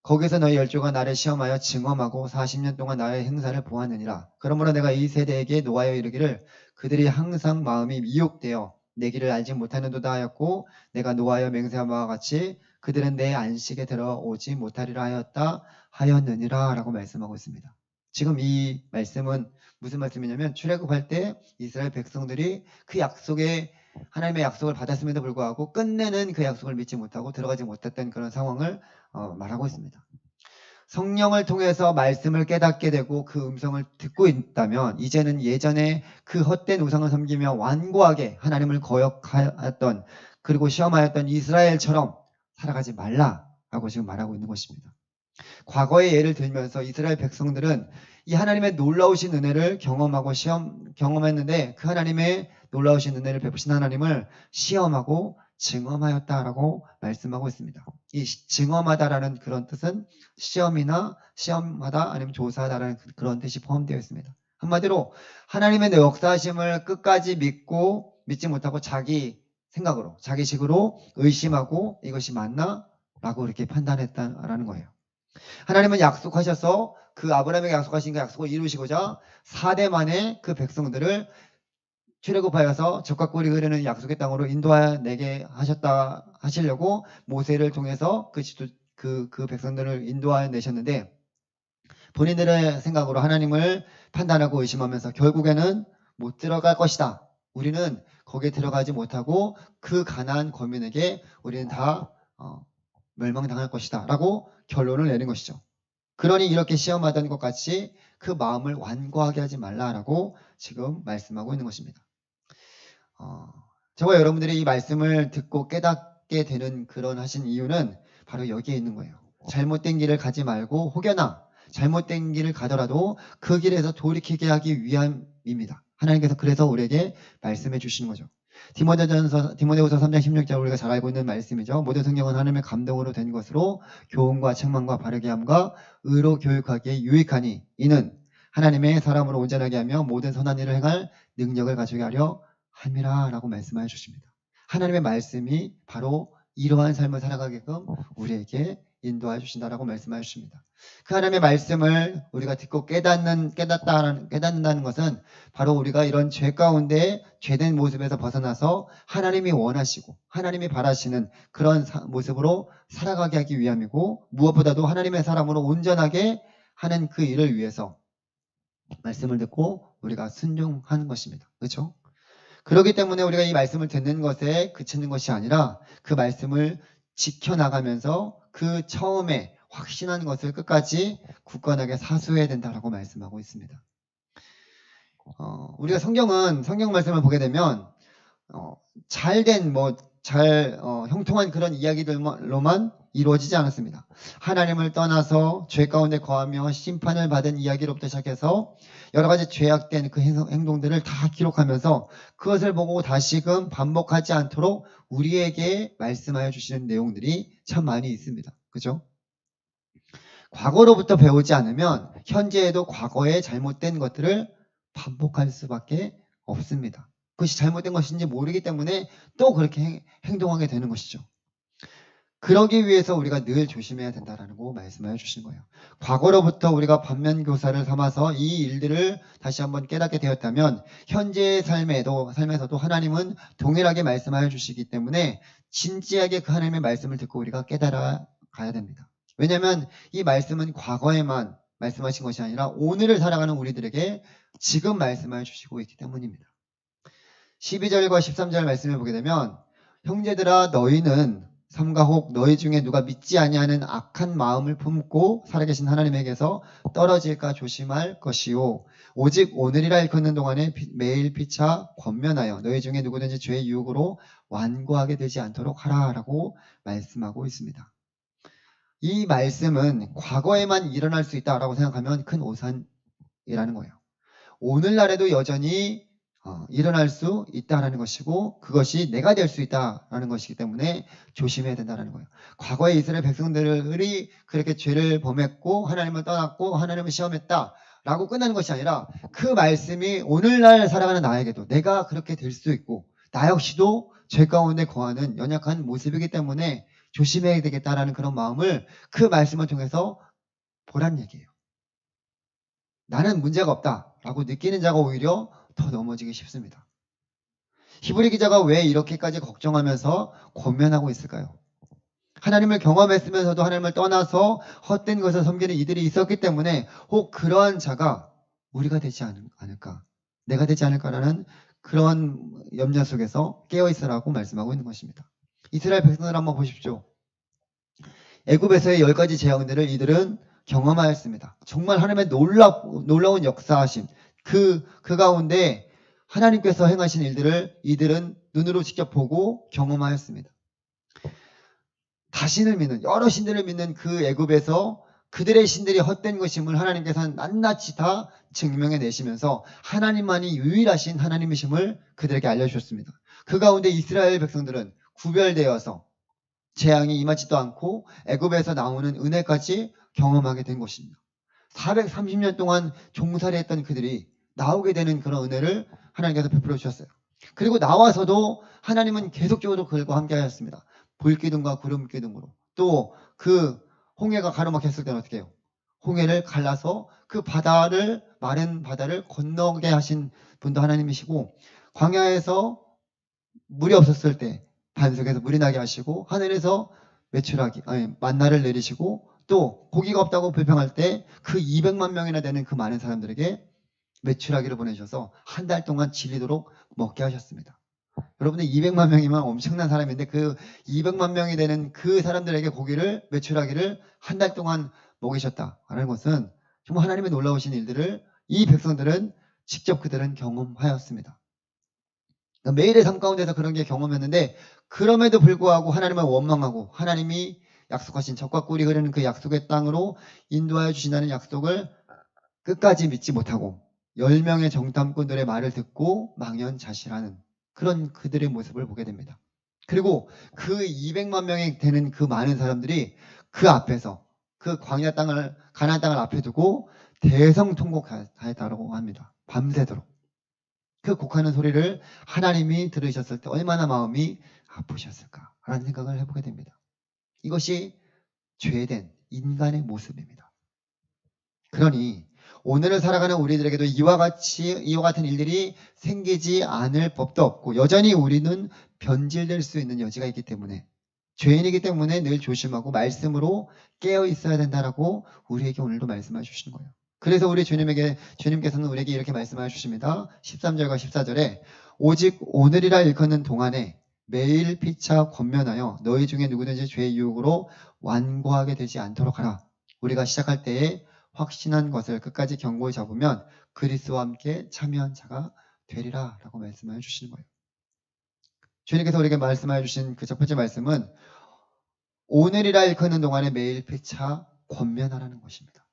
거기서 너희 열조가 나를 시험하여 증언하고 40년 동안 나의 행사를 보았느니라. 그러므로 내가 이 세대에게 노하여 이르기를 그들이 항상 마음이 미혹되어 내 길을 알지 못하는도다 하였고 내가 노하여 맹세한 바와 같이 그들은 내 안식에 들어오지 못하리라 하였느니라 라고 말씀하고 있습니다. 지금 이 말씀은 무슨 말씀이냐면 출애굽할 때 이스라엘 백성들이 그 약속에 하나님의 약속을 받았음에도 불구하고 끝내는 그 약속을 믿지 못하고 들어가지 못했던 그런 상황을 말하고 있습니다. 성령을 통해서 말씀을 깨닫게 되고 그 음성을 듣고 있다면 이제는 예전에 그 헛된 우상을 섬기며 완고하게 하나님을 거역하였던 그리고 시험하였던 이스라엘처럼 살아가지 말라라고 지금 말하고 있는 것입니다. 과거의 예를 들면서 이스라엘 백성들은 이 하나님의 놀라우신 은혜를 경험했는데 그 하나님의 놀라우신 은혜를 베푸신 하나님을 시험하고 증험하였다라고 말씀하고 있습니다. 이 증험하다라는 그런 뜻은 시험이나 시험하다 아니면 조사하다라는 그런 뜻이 포함되어 있습니다. 한마디로 하나님의 역사하심을 끝까지 믿지 못하고 자기 생각으로 자기식으로 의심하고 이것이 맞나? 라고 이렇게 판단했다라는 거예요. 하나님은 약속하셔서 그 아브라함에게 약속하신 그 약속을 이루시고자 4대 만에 그 백성들을 출애굽하여서 적과 꿀이 흐르는 약속의 땅으로 인도하내게 하시려고 모세를 통해서 그 백성들을 인도하내셨는데 본인들의 생각으로 하나님을 판단하고 의심하면서 결국에는 못 들어갈 것이다. 우리는 거기에 들어가지 못하고 그 가나안 거민에게 우리는 다 멸망당할 것이다 라고 결론을 내린 것이죠. 그러니 이렇게 시험하던 것 같이 그 마음을 완고하게 하지 말라라고 지금 말씀하고 있는 것입니다. 저와 여러분들이 이 말씀을 듣고 깨닫게 되는 그런 하신 이유는 바로 여기에 있는 거예요. 잘못된 길을 가지 말고 혹여나 잘못된 길을 가더라도 그 길에서 돌이키게 하기 위함입니다. 하나님께서 그래서 우리에게 말씀해 주시는 거죠. 디모데후서 3장 16절 우리가 잘 알고 있는 말씀이죠. 모든 성경은 하나님의 감동으로 된 것으로 교훈과 책망과 바르게 함과 의로 교육하기에 유익하니 이는 하나님의 사람으로 온전하게 하며 모든 선한 일을 행할 능력을 가지게 하려 함이라 라고 말씀해 주십니다. 하나님의 말씀이 바로 이러한 삶을 살아가게끔 우리에게 인도해 주신다라고 말씀해 주십니다. 그 하나님의 말씀을 우리가 듣고 깨닫는다는 것은 바로 우리가 이런 죄 가운데 죄된 모습에서 벗어나서 하나님이 원하시고 하나님이 바라시는 그런 모습으로 살아가게 하기 위함이고 무엇보다도 하나님의 사람으로 온전하게 하는 그 일을 위해서 말씀을 듣고 우리가 순종하는 것입니다. 그렇죠? 그렇기 때문에 우리가 이 말씀을 듣는 것에 그치는 것이 아니라 그 말씀을 지켜나가면서 그 처음에 확신한 것을 끝까지 굳건하게 사수해야 된다라고 말씀하고 있습니다. 우리가 성경 말씀을 보게 되면 형통한 그런 이야기들로만 이루어지지 않았습니다. 하나님을 떠나서 죄 가운데 거하며 심판을 받은 이야기로부터 시작해서 여러 가지 죄악된 그 행동들을 다 기록하면서 그것을 보고 다시금 반복하지 않도록 우리에게 말씀하여 주시는 내용들이 참 많이 있습니다. 그죠? 과거로부터 배우지 않으면 현재에도 과거의 잘못된 것들을 반복할 수밖에 없습니다. 그것이 잘못된 것인지 모르기 때문에 또 그렇게 행동하게 되는 것이죠. 그러기 위해서 우리가 늘 조심해야 된다는 거 말씀해 주신 거예요. 과거로부터 우리가 반면교사를 삼아서 이 일들을 다시 한번 깨닫게 되었다면 현재의 삶에서도 하나님은 동일하게 말씀하여 주시기 때문에 진지하게 그 하나님의 말씀을 듣고 우리가 깨달아 가야 됩니다. 왜냐하면 이 말씀은 과거에만 말씀하신 것이 아니라 오늘을 살아가는 우리들에게 지금 말씀하여 주시고 있기 때문입니다. 12절과 13절 말씀을 보게 되면 형제들아 너희는 삼가 혹 너희 중에 누가 믿지 아니하는 악한 마음을 품고 살아계신 하나님에게서 떨어질까 조심할 것이요 오직 오늘이라 일컫는 동안에 매일 피차 권면하여 너희 중에 누구든지 죄의 유혹으로 완고하게 되지 않도록 하라라고 말씀하고 있습니다. 이 말씀은 과거에만 일어날 수 있다라고 생각하면 큰 오산이라는 거예요. 오늘날에도 여전히 일어날 수 있다라는 것이고 그것이 내가 될 수 있다라는 것이기 때문에 조심해야 된다는 거예요. 과거에 이스라엘 백성들이 그렇게 죄를 범했고 하나님을 떠났고 하나님을 시험했다라고 끝나는 것이 아니라 그 말씀이 오늘날 살아가는 나에게도 내가 그렇게 될 수 있고 나 역시도 죄 가운데 거하는 연약한 모습이기 때문에 조심해야 되겠다라는 그런 마음을 그 말씀을 통해서 보란 얘기예요. 나는 문제가 없다라고 느끼는 자가 오히려 더 넘어지기 쉽습니다. 히브리 기자가 왜 이렇게까지 걱정하면서 권면하고 있을까요? 하나님을 경험했으면서도 하나님을 떠나서 헛된 것을 섬기는 이들이 있었기 때문에 혹 그러한 자가 우리가 되지 않을까, 내가 되지 않을까라는 그런 염려 속에서 깨어있으라고 말씀하고 있는 것입니다. 이스라엘 백성들 한번 보십시오. 애굽에서의 10가지 재앙들을 이들은 경험하였습니다. 정말 하나님의 놀라운 역사하심, 그 가운데 하나님께서 행하신 일들을 이들은 눈으로 직접 보고 경험하였습니다. 다신을 믿는, 여러 신들을 믿는 그 애굽에서 그들의 신들이 헛된 것임을 하나님께서는 낱낱이 다 증명해 내시면서 하나님만이 유일하신 하나님이심을 그들에게 알려주셨습니다. 그 가운데 이스라엘 백성들은 구별되어서 재앙이 임하지도 않고 애굽에서 나오는 은혜까지 경험하게 된 것입니다. 430년 동안 종살이했던 그들이 나오게 되는 그런 은혜를 하나님께서 베풀어 주셨어요. 그리고 나와서도 하나님은 계속적으로 그들과 함께 하셨습니다. 불기둥과 구름기둥으로. 또 그 홍해가 가로막혔을 때는 어떻게 해요? 홍해를 갈라서 그 바다를, 마른 바다를 건너게 하신 분도 하나님이시고, 광야에서 물이 없었을 때 반석에서 물이 나게 하시고, 하늘에서 만나를 내리시고, 또 고기가 없다고 불평할 때 그 200만 명이나 되는 그 많은 사람들에게 메추라기를 보내셔서 한 달 동안 질리도록 먹게 하셨습니다. 여러분들 200만 명이면 엄청난 사람인데 그 200만 명이 되는 그 사람들에게 메추라기를 한 달 동안 먹이셨다라는 것은 정말 하나님의 놀라우신 일들을 이 백성들은 직접 그들은 경험하였습니다. 그러니까 매일의 삶 가운데서 그런 게 경험했는데 그럼에도 불구하고 하나님을 원망하고 하나님이 약속하신 젖과 꿀이 흐르는 그 약속의 땅으로 인도하여 주신다는 약속을 끝까지 믿지 못하고 10명의 정탐꾼들의 말을 듣고 망연자실하는 그런 그들의 모습을 보게 됩니다. 그리고 그 200만 명이 되는 그 많은 사람들이 그 앞에서 그 광야 땅을, 가나안 땅을 앞에 두고 대성통곡하였다고 합니다. 밤새도록. 그 곡하는 소리를 하나님이 들으셨을 때 얼마나 마음이 아프셨을까 라는 생각을 해보게 됩니다. 이것이 죄된 인간의 모습입니다. 그러니 오늘을 살아가는 우리들에게도 이와 같은 일들이 생기지 않을 법도 없고 여전히 우리는 변질될 수 있는 여지가 있기 때문에 죄인이기 때문에 늘 조심하고 말씀으로 깨어 있어야 된다라고 우리에게 오늘도 말씀해 주시는 거예요. 그래서 우리 주님께서는 우리에게 이렇게 말씀해 주십니다. 13절과 14절에 오직 오늘이라 일컫는 동안에 매일 피차 권면하여 너희 중에 누구든지 죄의 유혹으로 완고하게 되지 않도록 하라. 우리가 시작할 때에 확신한 것을 끝까지 견고히 잡으면 그리스도와 함께 참여한 자가 되리라 라고 말씀해 주시는 거예요. 주님께서 우리에게 말씀해 주신 그 첫 번째 말씀은 오늘이라 일컫는 동안에 매일 피차 권면하라는 것입니다.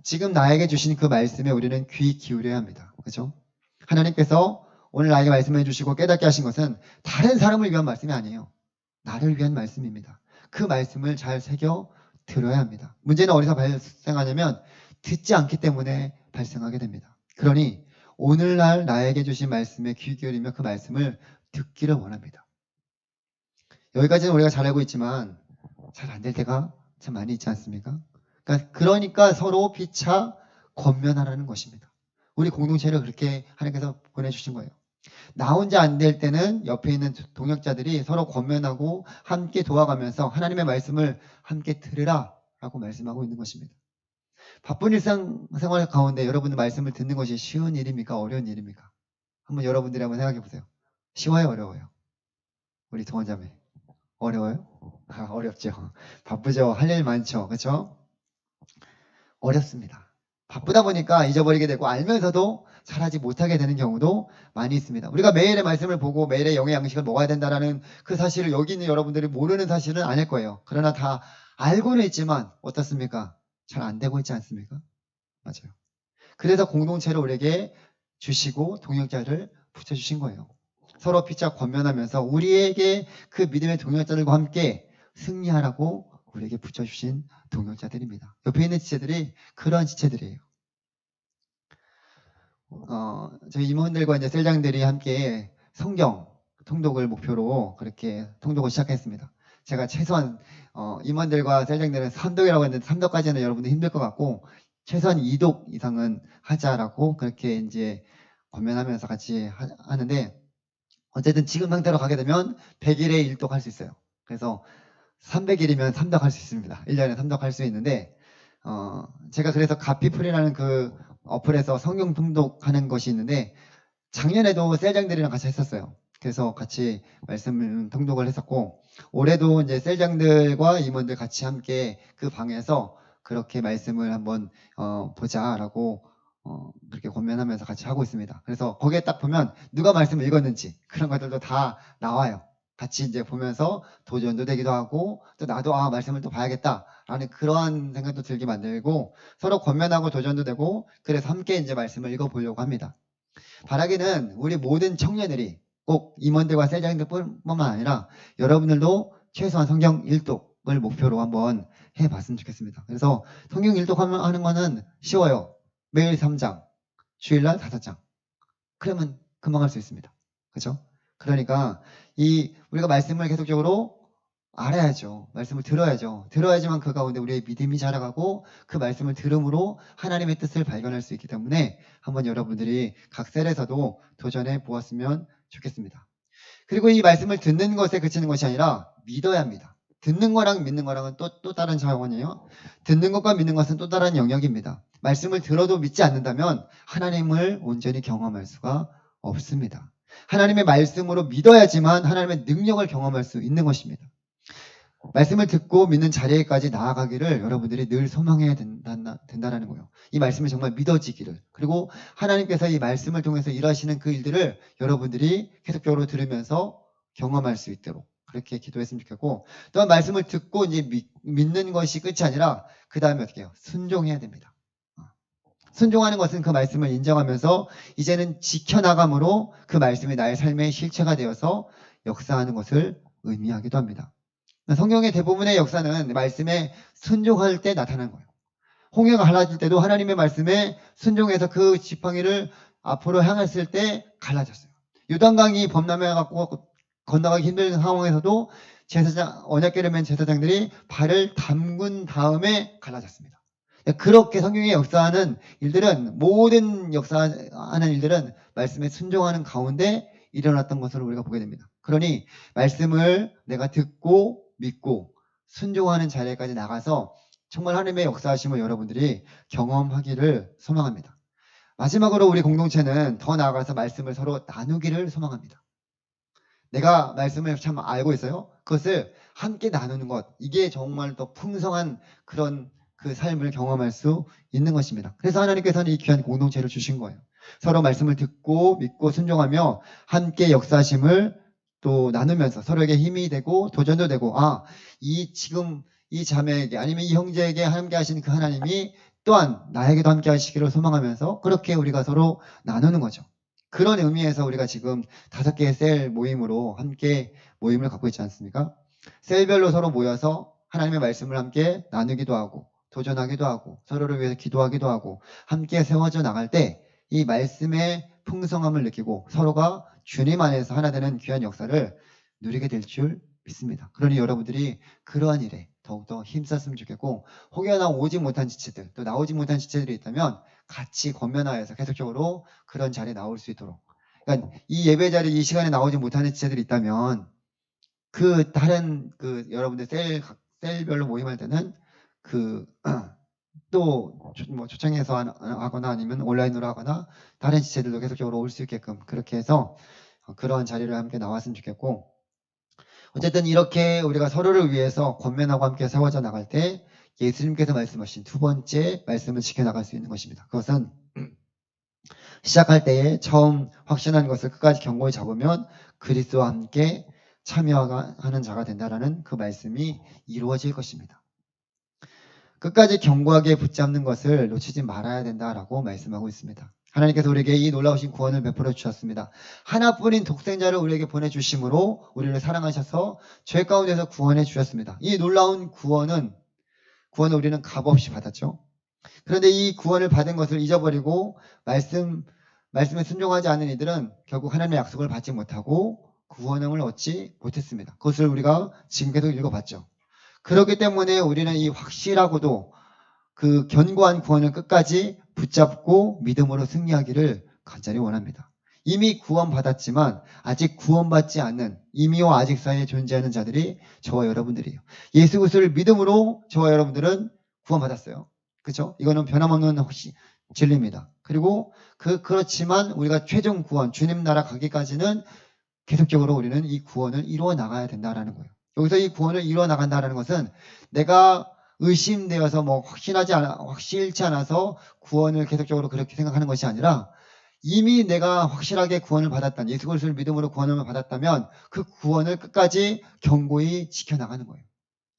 지금 나에게 주신 그 말씀에 우리는 귀 기울여야 합니다. 그렇죠? 하나님께서 오늘 나에게 말씀해 주시고 깨닫게 하신 것은 다른 사람을 위한 말씀이 아니에요. 나를 위한 말씀입니다. 그 말씀을 잘 새겨 들어야 합니다. 문제는 어디서 발생하냐면 듣지 않기 때문에 발생하게 됩니다. 그러니 오늘날 나에게 주신 말씀에 귀 기울이며 그 말씀을 듣기를 원합니다. 여기까지는 우리가 잘 알고 있지만 잘 안 될 때가 참 많이 있지 않습니까? 그러니까 서로 피차 권면하라는 것입니다. 우리 공동체를 그렇게 하나님께서 보내주신 거예요. 나 혼자 안 될 때는 옆에 있는 동역자들이 서로 권면하고 함께 도와가면서 하나님의 말씀을 함께 들으라 라고 말씀하고 있는 것입니다. 바쁜 일상생활 가운데 여러분의 말씀을 듣는 것이 쉬운 일입니까? 어려운 일입니까? 한번 여러분들이 한번 생각해 보세요. 쉬워요, 어려워요? 우리 동원자매 어려워요? 아, 어렵죠. 바쁘죠. 할 일 많죠. 그렇죠? 어렵습니다. 바쁘다 보니까 잊어버리게 되고 알면서도 잘하지 못하게 되는 경우도 많이 있습니다. 우리가 매일의 말씀을 보고 매일의 영의 양식을 먹어야 된다는 그 사실을 여기 있는 여러분들이 모르는 사실은 아닐 거예요. 그러나 다 알고는 있지만 어떻습니까? 잘 안 되고 있지 않습니까? 맞아요. 그래서 공동체를 우리에게 주시고 동역자를 붙여주신 거예요. 서로 피차 권면하면서 우리에게 그 믿음의 동역자들과 함께 승리하라고 우리에게 붙여주신 동역자들입니다. 옆에 있는 지체들이 그러한 지체들이에요. 저희 임원들과 이제 셀장들이 함께 성경 통독을 목표로 그렇게 통독을 시작했습니다. 제가 최소한 임원들과 셀장들은 3독이라고 했는데 3독까지는 여러분들 힘들 것 같고 최소한 2독 이상은 하자라고 그렇게 이제 권면하면서 같이 하는데 어쨌든 지금 상태로 가게 되면 100일에 1독 할 수 있어요. 그래서 300일이면 3독 할 수 있습니다. 1년에 3독 할 수 있는데 제가 그래서 가피풀이라는 그 어플에서 성경 통독하는 것이 있는데 작년에도 셀장들이랑 같이 했었어요. 그래서 같이 말씀 통독을 했었고 올해도 이제 셀장들과 임원들 같이 함께 그 방에서 그렇게 말씀을 한번 보자라고 그렇게 권면하면서 같이 하고 있습니다. 그래서 거기에 딱 보면 누가 말씀을 읽었는지 그런 것들도 다 나와요. 같이 이제 보면서 도전도 되기도 하고 또 나도 말씀을 또 봐야겠다라는 그러한 생각도 들게 만들고 서로 권면하고 도전도 되고 그래서 함께 이제 말씀을 읽어보려고 합니다. 바라기는 우리 모든 청년들이 꼭 임원들과 셀장들뿐만 아니라 여러분들도 최소한 성경 1독을 목표로 한번 해봤으면 좋겠습니다. 그래서 성경 1독 하는 거는 쉬워요. 매일 3장, 주일날 5장. 그러면 금방 할 수 있습니다. 그렇죠? 그러니까 우리가 말씀을 계속적으로 알아야죠. 말씀을 들어야죠. 들어야지만 그 가운데 우리의 믿음이 자라가고 그 말씀을 들음으로 하나님의 뜻을 발견할 수 있기 때문에 한번 여러분들이 각 셀에서도 도전해 보았으면 좋겠습니다. 그리고 이 말씀을 듣는 것에 그치는 것이 아니라 믿어야 합니다. 듣는 거랑 믿는 거랑은 또 다른 차원이에요. 듣는 것과 믿는 것은 또 다른 영역입니다. 말씀을 들어도 믿지 않는다면 하나님을 온전히 경험할 수가 없습니다. 하나님의 말씀으로 믿어야지만 하나님의 능력을 경험할 수 있는 것입니다. 말씀을 듣고 믿는 자리에까지 나아가기를 여러분들이 늘 소망해야 된다는 거예요. 이 말씀이 정말 믿어지기를. 그리고 하나님께서 이 말씀을 통해서 일하시는 그 일들을 여러분들이 계속적으로 들으면서 경험할 수 있도록 그렇게 기도했으면 좋겠고 또한 말씀을 듣고 이제 믿는 것이 끝이 아니라 그 다음에 어떻게 해요? 순종해야 됩니다. 순종하는 것은 그 말씀을 인정하면서 이제는 지켜나감으로 그 말씀이 나의 삶의 실체가 되어서 역사하는 것을 의미하기도 합니다. 성경의 대부분의 역사는 말씀에 순종할 때 나타나는 거예요. 홍해가 갈라질 때도 하나님의 말씀에 순종해서 그 지팡이를 앞으로 향했을 때 갈라졌어요. 요단강이 범람해갖고 건너가기 힘든 상황에서도 언약궤를 맨 제사장들이 발을 담근 다음에 갈라졌습니다. 그렇게 성경의 역사하는 일들은 모든 역사하는 일들은 말씀에 순종하는 가운데 일어났던 것을 우리가 보게 됩니다. 그러니 말씀을 내가 듣고 믿고 순종하는 자리까지 나가서 정말 하나님의 역사하심을 여러분들이 경험하기를 소망합니다. 마지막으로 우리 공동체는 더 나아가서 말씀을 서로 나누기를 소망합니다. 내가 말씀을 참 알고 있어요. 그것을 함께 나누는 것, 이게 정말 더 풍성한 그런 그 삶을 경험할 수 있는 것입니다. 그래서 하나님께서는 이 귀한 공동체를 주신 거예요. 서로 말씀을 듣고 믿고 순종하며 함께 역사하심을 또 나누면서 서로에게 힘이 되고 도전도 되고 지금 이 자매에게 아니면 이 형제에게 함께 하신 그 하나님이 또한 나에게도 함께 하시기를 소망하면서 그렇게 우리가 서로 나누는 거죠. 그런 의미에서 우리가 지금 5개의 셀 모임으로 함께 모임을 갖고 있지 않습니까? 셀별로 서로 모여서 하나님의 말씀을 함께 나누기도 하고 도전하기도 하고 서로를 위해서 기도하기도 하고 함께 세워져 나갈 때 이 말씀의 풍성함을 느끼고 서로가 주님 안에서 하나 되는 귀한 역사를 누리게 될 줄 믿습니다. 그러니 여러분들이 그러한 일에 더욱더 힘썼으면 좋겠고 혹여나 오지 못한 지체들 또 나오지 못한 지체들이 있다면 같이 권면하여서 계속적으로 그런 자리에 나올 수 있도록 그러니까 이 예배 자리 이 시간에 나오지 못하는 지체들이 있다면 그 다른 여러분들 셀별로 모임할 때는 또 초청해서 하거나 아니면 온라인으로 하거나 다른 지체들도 계속적으로 올 수 있게끔 그렇게 해서 그러한 자리를 함께 나왔으면 좋겠고, 어쨌든 이렇게 우리가 서로를 위해서 권면하고 함께 세워져 나갈 때 예수님께서 말씀하신 두 번째 말씀을 지켜나갈 수 있는 것입니다. 그것은 시작할 때에 처음 확신한 것을 끝까지 견고히 잡으면 그리스도와 함께 참여하는 자가 된다라는 그 말씀이 이루어질 것입니다. 끝까지 견고하게 붙잡는 것을 놓치지 말아야 된다라고 말씀하고 있습니다. 하나님께서 우리에게 이 놀라우신 구원을 베풀어 주셨습니다. 하나뿐인 독생자를 우리에게 보내주심으로 우리를 사랑하셔서 죄 가운데서 구원해 주셨습니다. 이 놀라운 구원을 우리는 값없이 받았죠. 그런데 이 구원을 받은 것을 잊어버리고 말씀에 순종하지 않은 이들은 결국 하나님의 약속을 받지 못하고 구원을 얻지 못했습니다. 그것을 우리가 지금 계속 읽어봤죠. 그렇기 때문에 우리는 이 확실하고도 그 견고한 구원을 끝까지 붙잡고 믿음으로 승리하기를 간절히 원합니다. 이미 구원받았지만 아직 구원받지 않는 이미와 아직 사이에 존재하는 자들이 저와 여러분들이에요. 예수 그리스도를 믿음으로 저와 여러분들은 구원받았어요. 그렇죠? 이거는 변함없는 진리입니다. 그리고 그렇지만 우리가 최종 구원, 주님 나라 가기까지는 계속적으로 우리는 이 구원을 이루어 나가야 된다라는 거예요. 여기서 이 구원을 이루어 나간다는 것은 내가 의심되어서 확실치 않아서 구원을 계속적으로 그렇게 생각하는 것이 아니라 이미 내가 확실하게 구원을 받았다면, 예수 그리스도를 믿음으로 구원을 받았다면 그 구원을 끝까지 견고히 지켜나가는 거예요.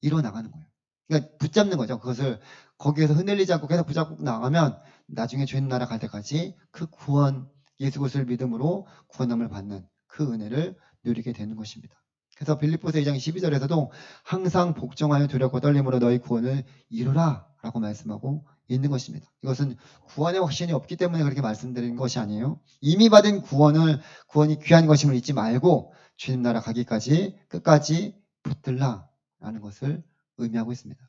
이루어 나가는 거예요. 그러니까 붙잡는 거죠. 그것을 거기에서 흔들리지 않고 계속 붙잡고 나가면 나중에 주님 나라 갈 때까지 그 구원, 예수 그리스도를 믿음으로 구원함을 받는 그 은혜를 누리게 되는 것입니다. 그래서 빌립보서 2장 12절에서도 항상 복종하여 두렵고 떨림으로 너희 구원을 이루라 라고 말씀하고 있는 것입니다. 이것은 구원의 확신이 없기 때문에 그렇게 말씀드린 것이 아니에요. 이미 받은 구원이 귀한 것임을 잊지 말고 주님 나라 가기까지 끝까지 붙들라 라는 것을 의미하고 있습니다.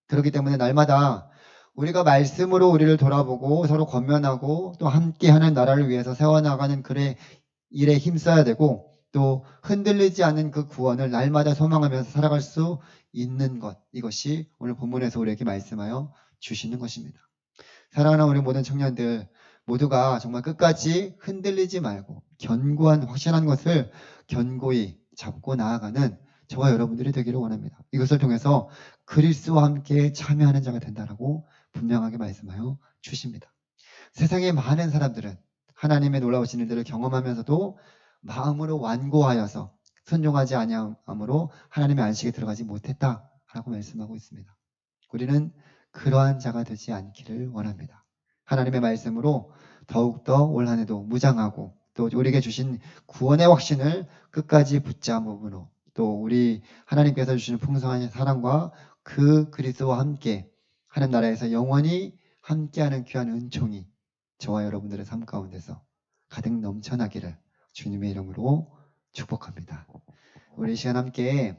그렇기 때문에 날마다 우리가 말씀으로 우리를 돌아보고 서로 권면하고 또 함께하는 나라를 위해서 세워나가는 일에 힘써야 되고, 또 흔들리지 않는 그 구원을 날마다 소망하면서 살아갈 수 있는 것, 이것이 오늘 본문에서 우리에게 말씀하여 주시는 것입니다. 사랑하는 우리 모든 청년들 모두가 정말 끝까지 흔들리지 말고 견고한 확실한 것을 견고히 잡고 나아가는 저와 여러분들이 되기를 원합니다. 이것을 통해서 그리스도와 함께 참여하는 자가 된다라고 분명하게 말씀하여 주십니다. 세상의 많은 사람들은 하나님의 놀라우신 일들을 경험하면서도 마음으로 완고하여서 순종하지 아니함으로 하나님의 안식에 들어가지 못했다라고 말씀하고 있습니다. 우리는 그러한 자가 되지 않기를 원합니다. 하나님의 말씀으로 더욱더 올 한 해도 무장하고 또 우리에게 주신 구원의 확신을 끝까지 붙잡음으로 또 우리 하나님께서 주시는 풍성한 사랑과 그 그리스도와 함께 하는 나라에서 영원히 함께하는 귀한 은총이 저와 여러분들의 삶 가운데서 가득 넘쳐나기를 주님의 이름으로 축복합니다. 우리 이 시간 함께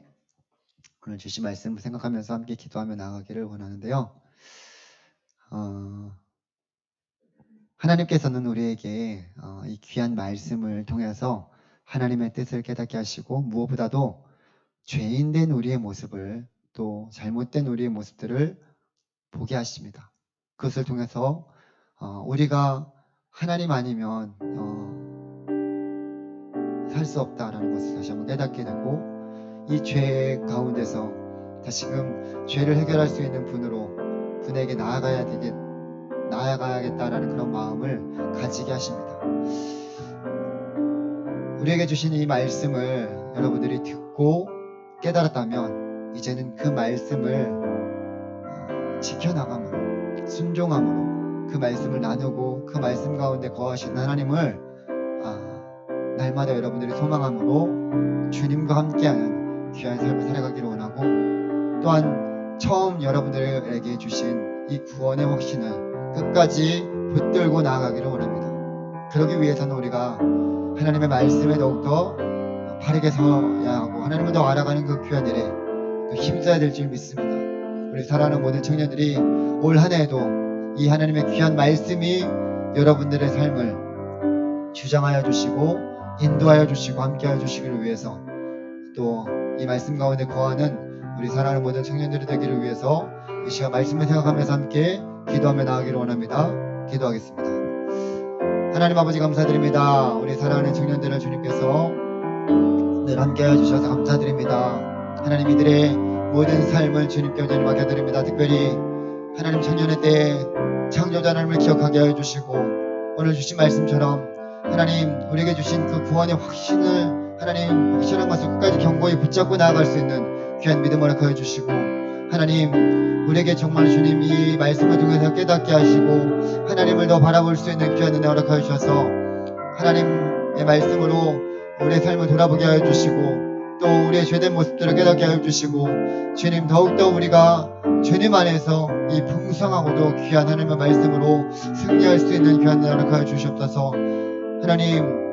오늘 주신 말씀 생각하면서 함께 기도하며 나아가기를 원하는데요. 하나님께서는 우리에게 이 귀한 말씀을 통해서 하나님의 뜻을 깨닫게 하시고 무엇보다도 죄인된 우리의 모습을 또 잘못된 우리의 모습들을 보게 하십니다. 그것을 통해서 우리가 하나님 아니면 살 수 없다라는 것을 다시 한번 깨닫게 되고 이 죄 가운데서 다시금 죄를 해결할 수 있는 분에게 나아가야겠다라는 그런 마음을 가지게 하십니다. 우리에게 주신 이 말씀을 여러분들이 듣고 깨달았다면 이제는 그 말씀을 지켜나감으로 순종함으로 그 말씀을 나누고 그 말씀 가운데 거하시는 하나님을 날마다 여러분들이 소망함으로 주님과 함께하는 귀한 삶을 살아가기를 원하고, 또한 처음 여러분들에게 주신 이 구원의 확신을 끝까지 붙들고 나아가기를 원합니다. 그러기 위해서는 우리가 하나님의 말씀에 더욱더 바르게 서야 하고 하나님을 더 알아가는 그 귀한 일에 또 힘써야 될 줄 믿습니다. 우리 사랑하는 모든 청년들이 올 한 해에도 이 하나님의 귀한 말씀이 여러분들의 삶을 주장하여 주시고 인도하여 주시고 함께하여 주시기를 위해서, 또 이 말씀 가운데 거하는 우리 사랑하는 모든 청년들이 되기를 위해서 이 시간 말씀을 생각하면서 함께 기도하며 나아가기를 원합니다. 기도하겠습니다. 하나님 아버지 감사드립니다. 우리 사랑하는 청년들을 주님께서 늘 함께해 주셔서 감사드립니다. 하나님 이들의 모든 삶을 주님께 온전히 맡겨드립니다. 특별히 하나님 청년의 때에 창조자 하나님을 기억하게 하여 주시고 오늘 주신 말씀처럼 하나님 우리에게 주신 그 구원의 확신을 하나님 확실한 것을 끝까지 견고히 붙잡고 나아갈 수 있는 귀한 믿음을 허락하여 주시고 하나님 우리에게 정말 주님 이 말씀을 통해서 깨닫게 하시고 하나님을 더 바라볼 수 있는 귀한 은혜 허락하여 주셔서 하나님의 말씀으로 우리의 삶을 돌아보게 하여 주시고 또 우리의 죄된 모습들을 깨닫게 하여 주시고 주님 더욱더 우리가 주님 안에서 이 풍성하고도 귀한 하나님의 말씀으로 승리할 수 있는 귀한 은혜 허락하여 주시옵소서. 하나님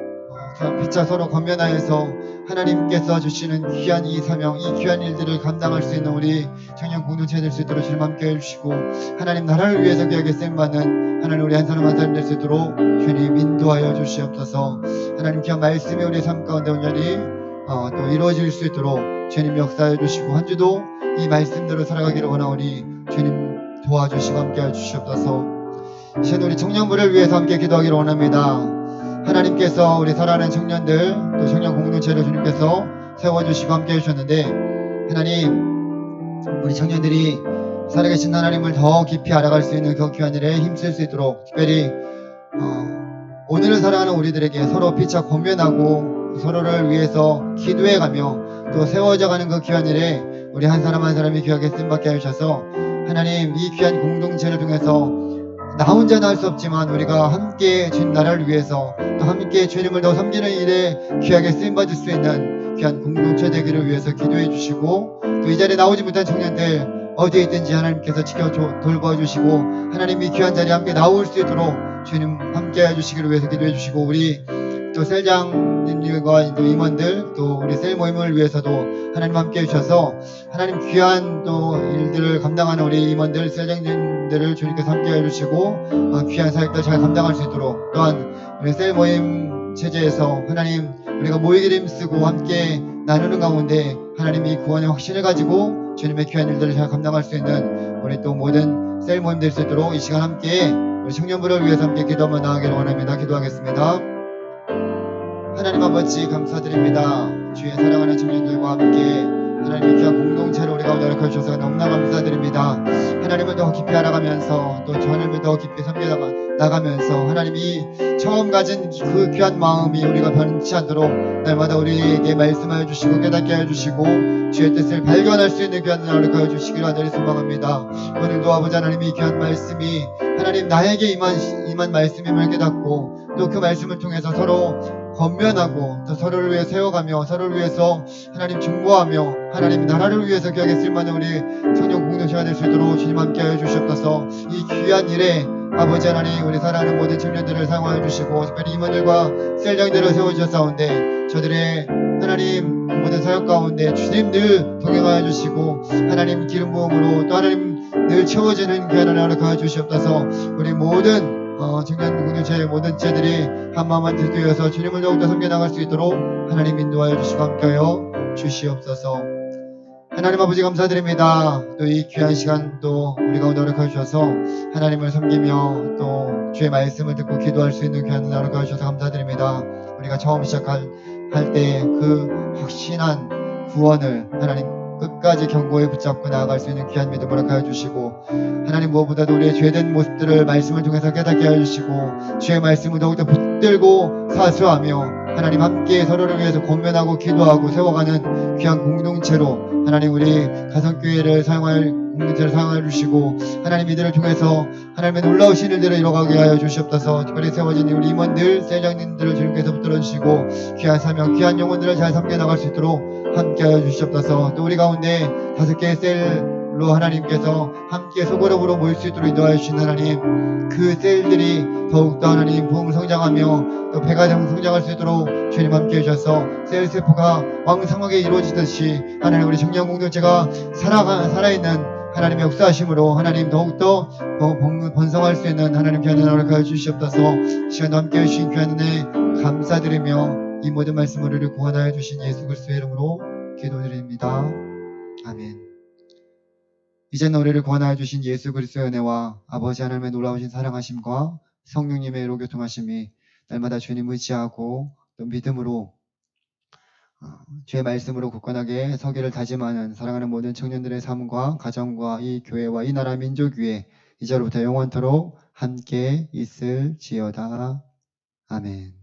피차 서로 권면하여서 하나님께서 주시는 귀한 이 사명, 이 귀한 일들을 감당할 수 있는 우리 청년 공동체 될 수 있도록 주님 함께 해주시고 하나님 나라를 위해서 귀하게 쓰임받는 하나님 우리 한 사람 한 사람 될 수 있도록 주님 인도하여 주시옵소서. 하나님 귀한 말씀이 우리의 삶 가운데 온전히 또 이루어질 수 있도록 주님 역사해 주시고 한 주도 이 말씀대로 살아가기를 원하오니 주님 도와주시고 함께 해주시옵소서. 이제 우리 청년부를 위해서 함께 기도하기를 원합니다. 하나님께서 우리 사랑하는 청년들 또 청년 공동체를 주님께서 세워주시고 함께 해주셨는데 하나님 우리 청년들이 살아계신 하나님을 더 깊이 알아갈 수 있는 그 귀한 일에 힘쓸 수 있도록 특별히 오늘을 살아가는 우리들에게 서로 피차 권면하고 서로를 위해서 기도해가며 또 세워져가는 그 귀한 일에 우리 한 사람 한 사람이 귀하게 쓰임받게 해주셔서 하나님 이 귀한 공동체를 통해서 나 혼자는 할 수 없지만 우리가 함께 주님 나라를 위해서 또 함께 주님을 더 섬기는 일에 귀하게 쓰임받을 수 있는 귀한 공동체 되기를 위해서 기도해 주시고 또 이 자리에 나오지 못한 청년들 어디에 있든지 하나님께서 지켜 돌봐주시고 하나님 이 귀한 자리에 함께 나올 수 있도록 주님 함께 해주시기를 위해서 기도해 주시고 우리 또 셀장님과 또 임원들 또 우리 셀 모임을 위해서도 하나님 함께 해주셔서 하나님 귀한 또 일들을 감당하는 우리 임원들 셀장님들을 주님께서 함께 해주시고 귀한 사역들 잘 감당할 수 있도록 또한 우리 셀 모임 체제에서 하나님 우리가 모이기를 힘쓰고 함께 나누는 가운데 하나님 이 구원의 확신을 가지고 주님의 귀한 일들을 잘 감당할 수 있는 우리 또 모든 셀 모임 될 수 있도록 이 시간 함께 우리 청년부를 위해서 함께 기도하며 나아가기를 원합니다. 기도하겠습니다. 하나님 아버지 감사드립니다. 주의 사랑하는 청년들과 함께 하나님의 귀한 공동체를 우리 가운데 허락해 주셔서 너무나 감사드립니다. 하나님을 더 깊이 알아가면서 또 하나님을 더 깊이 섬겨나가면서 하나님이 처음 가진 그 귀한 마음이 우리가 변치 않도록 날마다 우리에게 말씀하여 주시고 깨닫게 하여 주시고 주의 뜻을 발견할 수 있는 귀한 은혜를 허락하여 주시기를 간절히 소망합니다. 오늘도 아버지 하나님이 귀한 말씀이 하나님 나에게 임한 말씀임을 깨닫고 또 그 말씀을 통해서 서로 권면하고 또 서로를 위해 세워가며 서로를 위해서 하나님 중보하며 하나님 나라를 위해서 귀하게 쓸만한 우리 청년 공동체가 될 수 있도록 주님 함께 하여 주시옵소서. 이 귀한 일에 아버지 하나님 우리 사랑하는 모든 청년들을 사용하여 주시고 특별히 임원들과 셀장들을 세워주셨사온데 저들의 하나님 모든 사역 가운데 주님 늘 동행하여 주시고 하나님 기름 부음으로 또 하나님 늘 채워지는 귀한 은혜 허락하여 주시옵소서. 우리 모든 청년 공동체의 모든 제들이 한마음 한뜻 되어서 주님을 더욱더 섬겨나갈 수 있도록 하나님 인도하여 주시고 함께하여 주시옵소서. 하나님 아버지 감사드립니다. 또 이 귀한 시간 또 우리가 허락하여 주셔서 하나님을 섬기며 또 주의 말씀을 듣고 기도할 수 있는 귀한 은혜 허락하여 주셔서 감사드립니다. 우리가 처음 시작할 때 그 확신한 구원을 하나님 끝까지 견고히 붙잡고 나아갈 수 있는 귀한 믿음을 허락하여 주시고 하나님 무엇보다도 우리의 죄된 모습들을 말씀을 통해서 깨닫게 하여 주시고 주의 말씀을 더욱더 붙들고 사수하며 하나님 함께 서로를 위해서 권면하고 기도하고 세워가는 귀한 공동체로 하나님 우리 가성교회를 사용할 공동체를 사용하여 주시고 하나님 이들을 통해서 하나님의 놀라우신 일들을 이뤄가게 하여 주시옵소서. 특별히 세워진 우리 임원들 셀장님들을 주님께서 붙들어 주시고 귀한 사명 귀한 영혼들을 잘 섬겨나갈 수 있도록 함께 하여 주시옵소서. 또 우리 가운데 5개의 셀로 하나님께서 함께 소그룹으로 모일 수 있도록 인도하여 주신 하나님 그 셀들이 더욱더 하나님 부흥을 성장하며 또 배가 성장할 수 있도록 주님 함께 해주셔서 셀 세포가 왕성하게 이루어지듯이 하나님 우리 청년 공동체가 살아있는 하나님의 역사하심으로 하나님 더욱더 번성할 수 있는 하나님 귀한 은혜를 허락하여 주시옵소서. 시간도 함께 해주신 귀한 은혜 감사드리며 이 모든 말씀을 우리를 구원하여 주신 예수 그리스도의 이름으로 기도드립니다. 아멘. 이제는 우리를 구원하여 주신 예수 그리스도의 은혜와 아버지 하나님의 놀라우신 사랑하심과 성령님의 의로 교통하심이 날마다 주님 의지하고 또 믿음으로 주의 말씀으로 굳건하게 서기를 다짐하는 사랑하는 모든 청년들의 삶과 가정과 이 교회와 이 나라 민족 위에 이제로부터 영원토록 함께 있을지어다. 아멘.